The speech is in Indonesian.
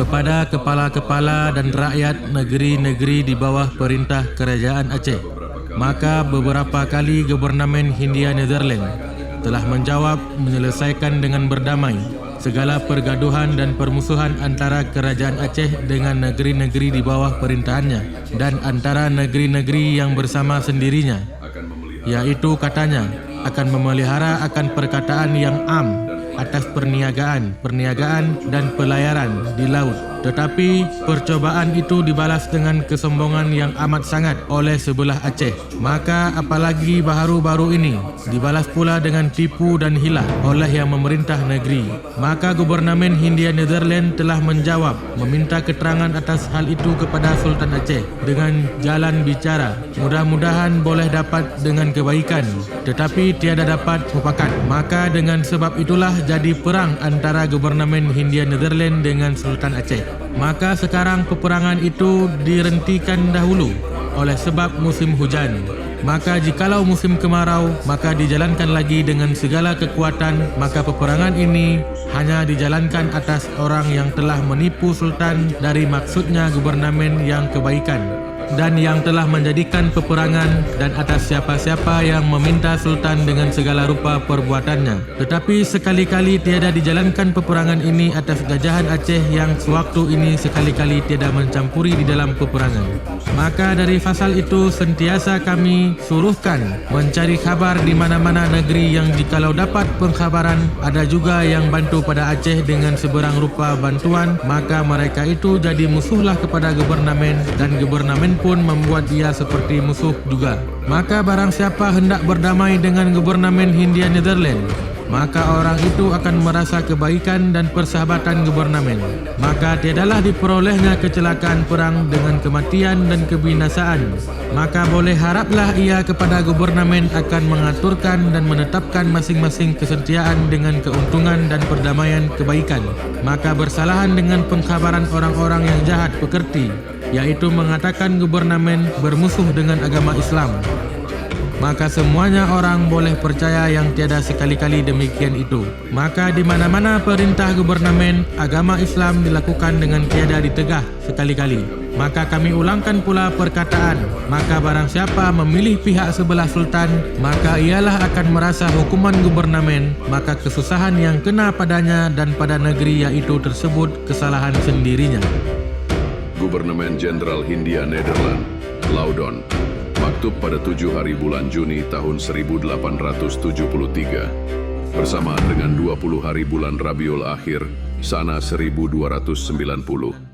kepada kepala-kepala dan rakyat negeri-negeri di bawah perintah Kerajaan Aceh. Maka beberapa kali Gubernamen Hindia Netherlands telah menjawab menyelesaikan dengan berdamai segala pergaduhan dan permusuhan antara Kerajaan Aceh dengan negeri-negeri di bawah perintahannya dan antara negeri-negeri yang bersama sendirinya, yaitu katanya akan memelihara akan perkataan yang am atas perniagaan dan pelayaran di laut. Tetapi percobaan itu dibalas dengan kesombongan yang amat sangat oleh sebelah Aceh. Maka apalagi baru-baru ini dibalas pula dengan tipu dan hilah oleh yang memerintah negeri. Maka Gubernamen Hindia Netherlands telah menjawab meminta keterangan atas hal itu kepada Sultan Aceh dengan jalan bicara. Mudah-mudahan boleh dapat dengan kebaikan, tetapi tiada dapat mufakat. Maka dengan sebab itulah jadi perang antara Gubernamen Hindia Netherlands dengan Sultan Aceh. Maka sekarang peperangan itu dihentikan dahulu oleh sebab musim hujan. Maka jikalau musim kemarau, maka dijalankan lagi dengan segala kekuatan. Maka peperangan ini hanya dijalankan atas orang yang telah menipu Sultan dari maksudnya Gubernamen yang kebaikan, dan yang telah menjadikan peperangan, dan atas siapa-siapa yang meminta Sultan dengan segala rupa perbuatannya. Tetapi sekali-kali tiada dijalankan peperangan ini atas Gajahan Aceh yang sewaktu ini sekali-kali tiada mencampuri di dalam peperangan. Maka dari fasal itu sentiasa kami suruhkan mencari kabar di mana-mana negeri yang jikalau dapat pengkhabaran ada juga yang bantu pada Aceh dengan seberang rupa bantuan, maka mereka itu jadi musuhlah kepada Gubernamen, dan Gubernamen pun membuat dia seperti musuh juga. Maka barang siapa hendak berdamai dengan Gubernamen Hindia Netherlands, maka orang itu akan merasa kebaikan dan persahabatan Gubernamen. Maka tiadalah diperolehnya kecelakaan perang dengan kematian dan kebinasaan. Maka boleh haraplah ia kepada Gubernamen akan mengaturkan dan menetapkan masing-masing kesetiaan dengan keuntungan dan perdamaian kebaikan. Maka bersalahan dengan pengkhabaran orang-orang yang jahat pekerti, yaitu mengatakan Gubernamen bermusuh dengan agama Islam. Maka semuanya orang boleh percaya yang tiada sekali-kali demikian itu. Maka di mana-mana perintah Gubernamen, agama Islam dilakukan dengan tiada ditegah sekali-kali. Maka kami ulangkan pula perkataan, maka barang siapa memilih pihak sebelah Sultan, maka ialah akan merasa hukuman Gubernamen, maka kesusahan yang kena padanya dan pada negeri yaitu tersebut kesalahan sendirinya. Gubernamen Jenderal Hindia Netherlands, Laudon. Maktub pada 7 hari bulan Juni tahun 1873, bersamaan dengan 20 hari bulan Rabiul Akhir, sana 1290.